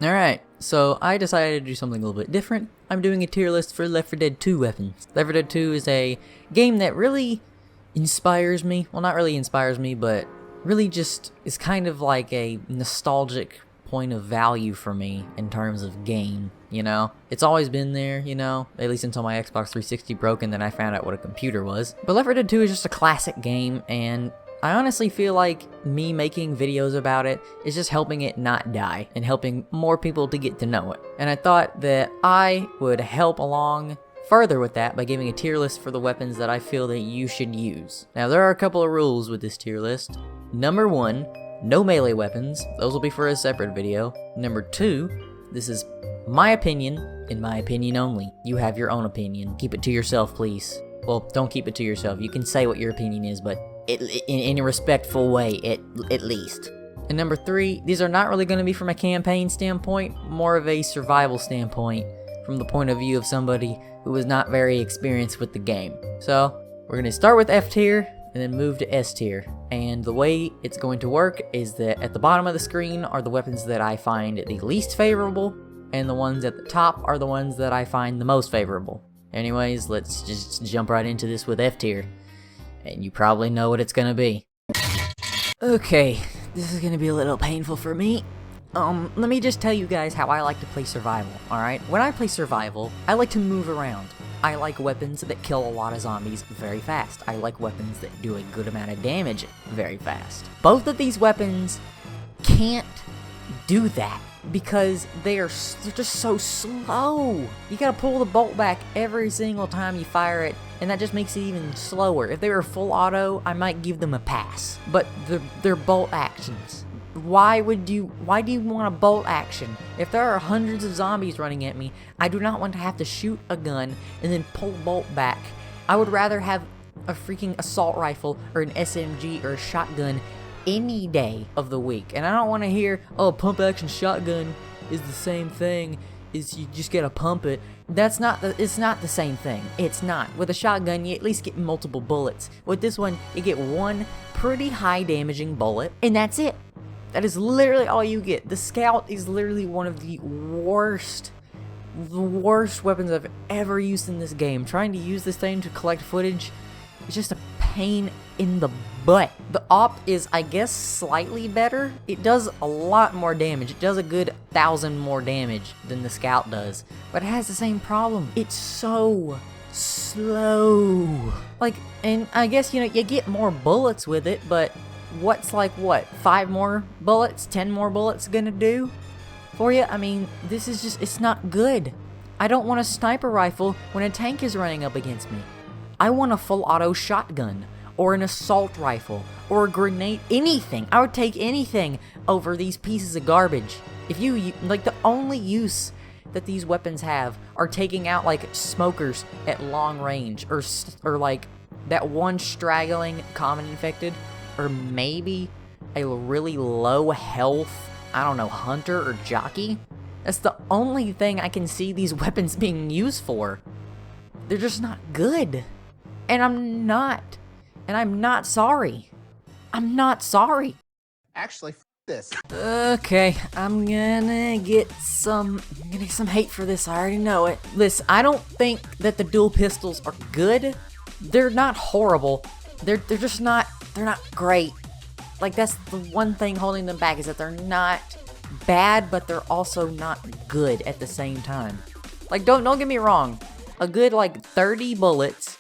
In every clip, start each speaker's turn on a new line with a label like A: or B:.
A: Alright, so I decided to do something a little bit different. I'm doing a tier list for Left 4 Dead 2 weapons. Left 4 Dead 2 is a game that really inspires me. Well, not really inspires me, but really just is kind of like a nostalgic point of value for me in terms of game, you know? It's always been there, you know? At least until my Xbox 360 broke and then I found out what a computer was. But Left 4 Dead 2 is just a classic game, and I honestly feel like me making videos about it is just helping it not die and helping more people to get to know it. And I thought that I would help along further with that by giving a tier list for the weapons that I feel that you should use. Now, there are a couple of rules with this tier list. Number 1, no melee weapons. Those will be for a separate video. Number 2, this is my opinion, and my opinion only. You have your own opinion. Keep it to yourself, please. Well, don't keep it to yourself. You can say what your opinion is, but in a respectful way, at least. And number 3, these are not really going to be from a campaign standpoint, more of a survival standpoint, from the point of view of somebody who is not very experienced with the game. So, we're going to start with F tier, and then move to S tier. And the way it's going to work is that at the bottom of the screen are the weapons that I find the least favorable, and the ones at the top are the ones that I find the most favorable. Anyways, let's just jump right into this with F tier. And you probably know what it's gonna be. Okay, this is gonna be a little painful for me. Let me just tell you guys how I like to play survival, alright? When I play survival, I like to move around. I like weapons that kill a lot of zombies very fast. I like weapons that do a good amount of damage very fast. Both of these weapons can't do that because they're just so slow. You gotta pull the bolt back every single time you fire it, and that just makes it even slower. If they were full auto, I might give them a pass. But they're bolt actions. Why do you want a bolt action? If there are hundreds of zombies running at me, I do not want to have to shoot a gun and then pull bolt back. I would rather have a freaking assault rifle or an SMG or a shotgun any day of the week. And I don't want to hear, oh, pump action shotgun is the same thing, is you just gotta pump it. It's not the same thing. It's not. With a shotgun, you at least get multiple bullets. With this one, you get one pretty high damaging bullet, and that's it. That is literally all you get. The Scout is literally one of the worst weapons I've ever used in this game. Trying to use this thing to collect footage is just a pain in the butt. The Op is, I guess, slightly better. It does a lot more damage. It does a good 1,000 more damage than the Scout does. But it has the same problem. It's so slow. Like, and I guess, you know, you get more bullets with it, but what's like, what, 5 more bullets, 10 more bullets gonna do for you? I mean, this is just, it's not good. I don't want a sniper rifle when a tank is running up against me. I want a full auto shotgun, or an assault rifle, or a grenade, anything. I would take anything over these pieces of garbage. If you, like, the only use that these weapons have are taking out, like, smokers at long range, or like, that one straggling common infected, or maybe a really low health, I don't know, hunter or jockey. That's the only thing I can see these weapons being used for. They're just not good. And I'm not sorry. I'm not sorry.
B: Actually, this.
A: Okay, I'm gonna get some hate for this, I already know it. Listen, I don't think that the dual pistols are good. They're not horrible. They're just not, they're not great. Like, that's the one thing holding them back, is that they're not bad, but they're also not good at the same time. Like, don't get me wrong. A good, like, 30 bullets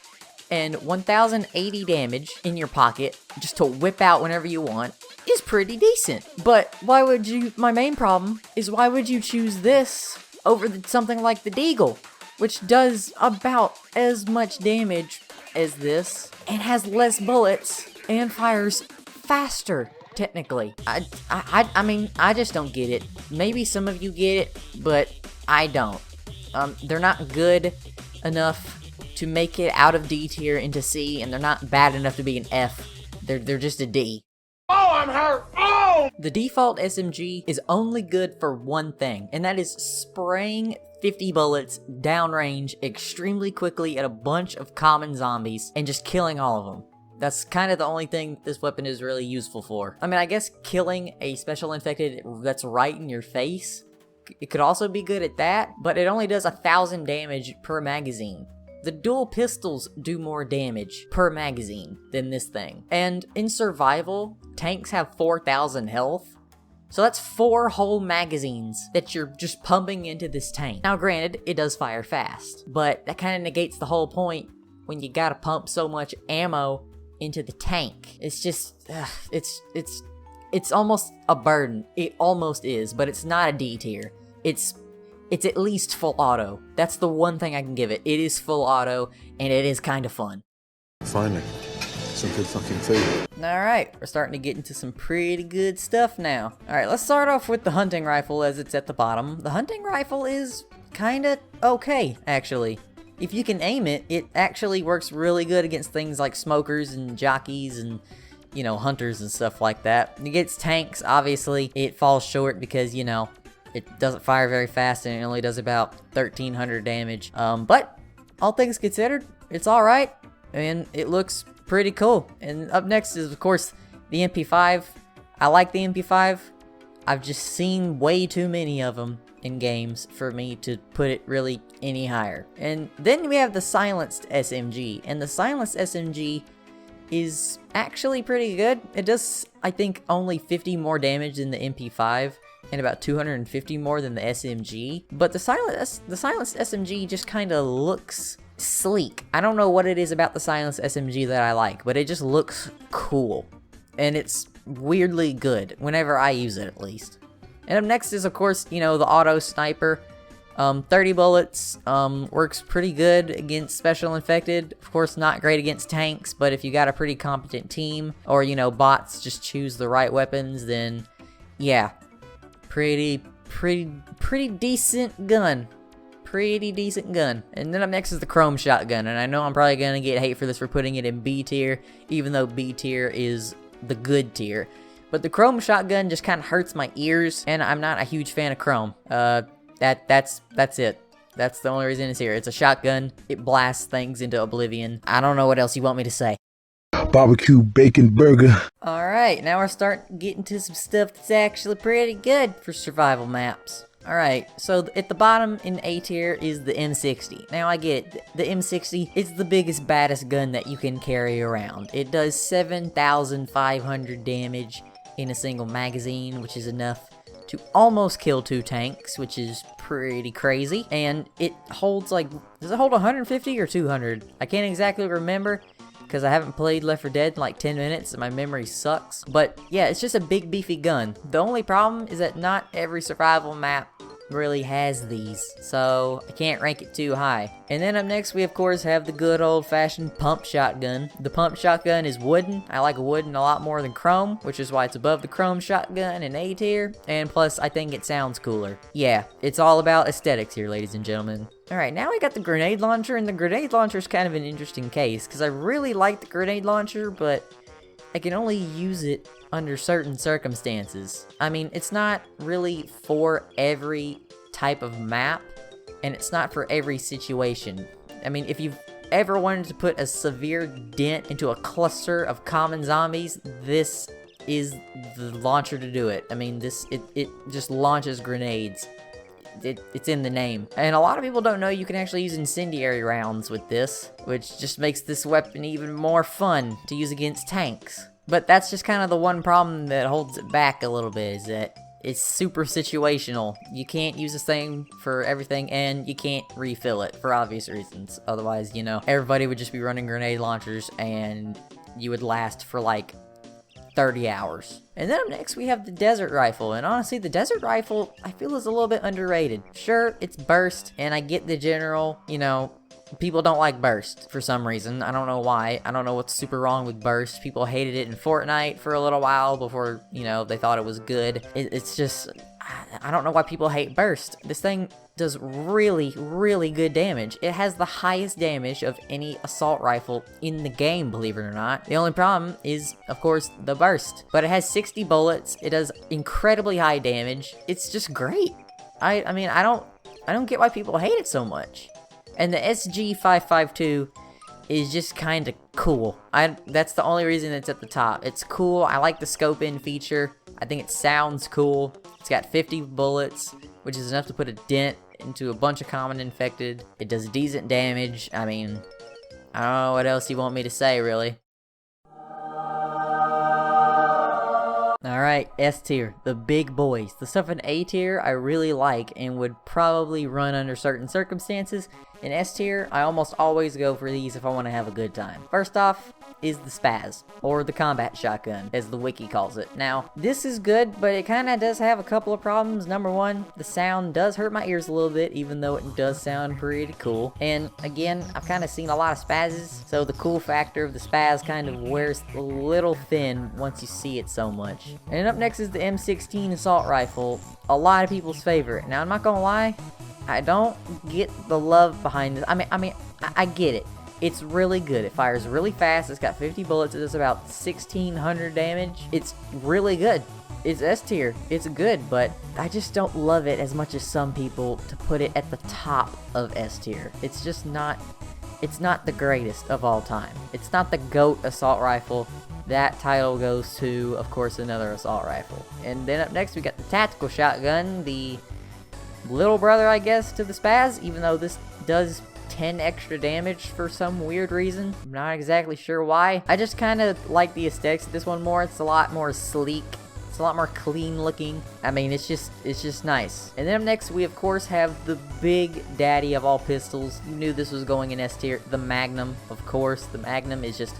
A: and 1,080 damage in your pocket, just to whip out whenever you want, is pretty decent. But why would you, my main problem is, why would you choose this over something like the Deagle, which does about as much damage as this, and has less bullets, and fires faster, technically? I mean, I just don't get it. Maybe some of you get it, but I don't. They're not good enough to make it out of D tier into C, and they're not bad enough to be an F. They're just a D.
B: Oh, I'm hurt! Oh!
A: The default SMG is only good for one thing, and that is spraying 50 bullets downrange extremely quickly at a bunch of common zombies and just killing all of them. That's kind of the only thing this weapon is really useful for. I mean, I guess killing a special infected that's right in your face It could also be good at that, but it only does 1,000 damage per magazine. The dual pistols do more damage per magazine than this thing. And in survival, tanks have 4,000 health. So that's 4 whole magazines that you're just pumping into this tank. Now granted, it does fire fast, but that kind of negates the whole point when you gotta pump so much ammo into the tank. It's just, it's almost a burden. It almost is, but it's not a D tier. It's at least full auto. That's the one thing I can give it. It is full auto, and it is kind of fun.
C: Finally, some good fucking food.
A: Alright, we're starting to get into some pretty good stuff now. Alright, let's start off with the hunting rifle as it's at the bottom. The hunting rifle is kinda okay, actually. If you can aim it, it actually works really good against things like smokers and jockeys and, you know, hunters and stuff like that. Against tanks, obviously, it falls short because, you know, it doesn't fire very fast and it only does about 1,300 damage. But all things considered, it's alright and it looks pretty cool. And up next is, of course, the MP5. I like the MP5. I've just seen way too many of them in games for me to put it really any higher. And then we have the silenced SMG. And the silenced SMG is actually pretty good. It does, I think, only 50 more damage than the MP5. And about 250 more than the SMG. But the silenced SMG just kind of looks sleek. I don't know what it is about the silenced SMG that I like, but it just looks cool. And it's weirdly good, whenever I use it at least. And up next is, of course, you know, the auto sniper. 30 bullets, works pretty good against special infected. Of course, not great against tanks, but if you got a pretty competent team, or, you know, bots just choose the right weapons, then yeah. Pretty decent gun. Pretty decent gun. And then up next is the chrome shotgun. And I know I'm probably gonna get hate for this for putting it in B tier, even though B tier is the good tier. But the chrome shotgun just kind of hurts my ears, and I'm not a huge fan of chrome. That's it. That's the only reason it's here. It's a shotgun. It blasts things into oblivion. I don't know what else you want me to say.
C: Barbecue bacon burger.
A: Alright, now we're starting to get into some stuff that's actually pretty good for survival maps. Alright, so at the bottom in A tier is the M60. Now I get it, the M60 is the biggest, baddest gun that you can carry around. It does 7,500 damage in a single magazine, which is enough to almost kill 2 tanks, which is pretty crazy. And it holds like, does it hold 150 or 200? I can't exactly remember, because I haven't played Left 4 Dead in like 10 minutes and my memory sucks. But yeah, it's just a big beefy gun. The only problem is that not every survival map really has these, so I can't rank it too high. And then up next we of course have the good old-fashioned pump shotgun. The pump shotgun is wooden. I like wooden a lot more than chrome, which is why it's above the chrome shotgun in A tier, and plus I think it sounds cooler. Yeah, it's all about aesthetics here, ladies and gentlemen. Alright, now we got the grenade launcher, and the grenade launcher is kind of an interesting case, because I really like the grenade launcher, but I can only use it under certain circumstances. I mean, it's not really for every type of map, and it's not for every situation. I mean, if you've ever wanted to put a severe dent into a cluster of common zombies, this is the launcher to do it. I mean, it just launches grenades. It's in the name. And a lot of people don't know you can actually use incendiary rounds with this, which just makes this weapon even more fun to use against tanks. But that's just kind of the one problem that holds it back a little bit, is that it's super situational. You can't use this thing for everything, and you can't refill it for obvious reasons. Otherwise, you know, everybody would just be running grenade launchers and you would last for like 30 hours. And then up next we have the desert rifle, and honestly the desert rifle I feel is a little bit underrated. Sure, it's burst, and I get the general, you know, people don't like burst for some reason. I don't know why. I don't know what's super wrong with burst. People hated it in Fortnite for a little while before, you know, they thought it was good. It's just, I don't know why people hate burst. This thing does really, really good damage. It has the highest damage of any assault rifle in the game, believe it or not. The only problem is, of course, the burst. But it has 60 bullets. It does incredibly high damage. It's just great. I mean, I don't get why people hate it so much. And the SG552 is just kind of cool. That's the only reason it's at the top. It's cool. I like the scope in feature. I think it sounds cool. It's got 50 bullets, which is enough to put a dent into a bunch of common infected. It does decent damage. I mean, I don't know what else you want me to say, really. Alright, S tier, the big boys. The stuff in A tier I really like and would probably run under certain circumstances. In S tier, I almost always go for these if I want to have a good time. First off is the Spaz, or the combat shotgun, as the wiki calls it. Now, this is good, but it kind of does have a couple of problems. Number one, the sound does hurt my ears a little bit, even though it does sound pretty cool. And again, I've kind of seen a lot of Spazes, so the cool factor of the Spaz kind of wears a little thin once you see it so much. And up next is the M16 assault rifle, a lot of people's favorite. Now, I'm not gonna lie, I don't get the love behind this. I get it. It's really good. It fires really fast. It's got 50 bullets. It does about 1,600 damage. It's really good. It's S tier. It's good, but I just don't love it as much as some people to put it at the top of S tier. It's just not, it's not the greatest of all time. It's not the GOAT assault rifle. That title goes to, of course, another assault rifle. And then up next, we got the tactical shotgun, the little brother, I guess, to the Spaz, even though this does 10 extra damage for some weird reason. I'm not exactly sure why. I just kind of like the aesthetics of this one more. It's a lot more sleek. It's a lot more clean looking. I mean, it's just nice. And then up next, we of course have the big daddy of all pistols. You knew this was going in S tier. The Magnum, of course. The Magnum is just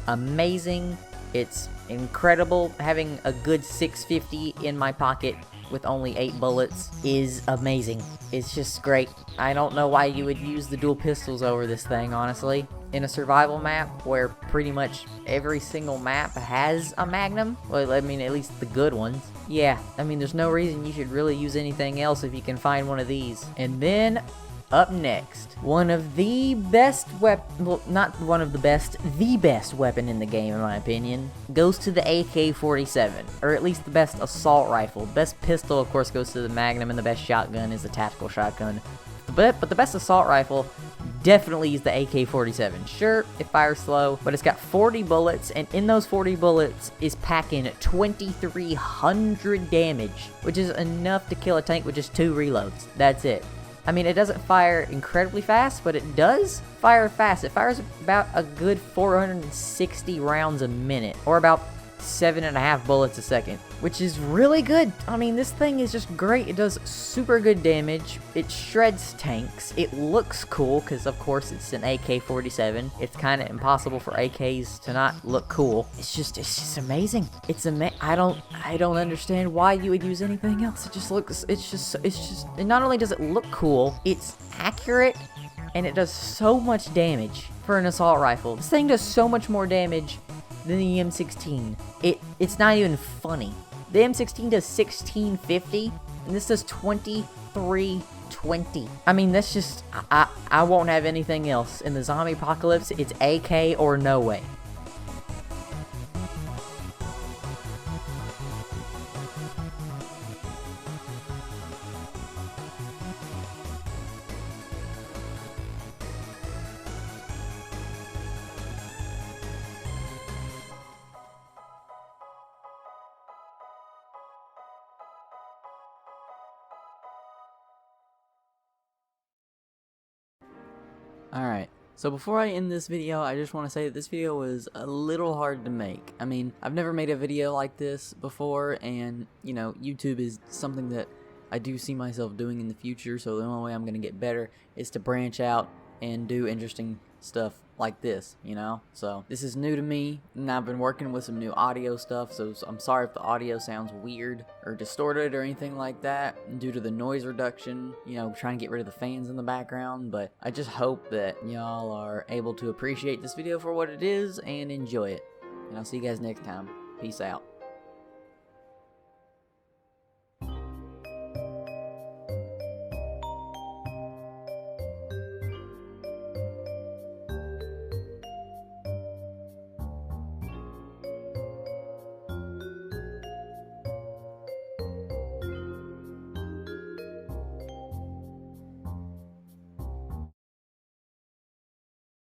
A: amazing. It's incredible. Having a good 650 in my pocket with only 8 bullets is amazing. It's just great. I don't know why you would use the dual pistols over this thing, honestly. In a survival map where pretty much every single map has a Magnum, well, I mean, at least the good ones. Yeah, I mean, there's no reason you should really use anything else if you can find one of these. And then up next, one of the best well, not one of the best, the best weapon in the game, in my opinion, goes to the AK-47, or at least the best assault rifle. Best pistol, of course, goes to the Magnum, and the best shotgun is the tactical shotgun. But the best assault rifle definitely is the AK-47. Sure, it fires slow, but it's got 40 bullets, and in those 40 bullets is packing 2,300 damage, which is enough to kill a tank with just 2 reloads. That's it. I mean, it doesn't fire incredibly fast, but it does fire fast. It fires about a good 460 rounds a minute, or about 7.5 bullets a second, which is really good. I mean, this thing is just great. It does super good damage. It shreds tanks. It looks cool, because of course it's an AK-47. It's kind of impossible for AKs to not look cool. It's just amazing. I don't understand why you would use anything else. And not only does it look cool, it's accurate, and it does so much damage for an assault rifle. This thing does so much more damage than the M16. It's not even funny. The M16 does 1650, and this does 2320. I mean, that's just, I won't have anything else. In the zombie apocalypse, it's AK or no way. Alright, so before I end this video, I just want to say that this video was a little hard to make. I mean, I've never made a video like this before, and, you know, YouTube is something that I do see myself doing in the future, so the only way I'm going to get better is to branch out and do interesting stuff like this, you know? So this is new to me, and I've been working with some new audio stuff, so I'm sorry if the audio sounds weird or distorted or anything like that due to the noise reduction, you know, trying to get rid of the fans in the background. But I just hope that y'all are able to appreciate this video for what it is and enjoy it. And I'll see you guys next time. Peace out.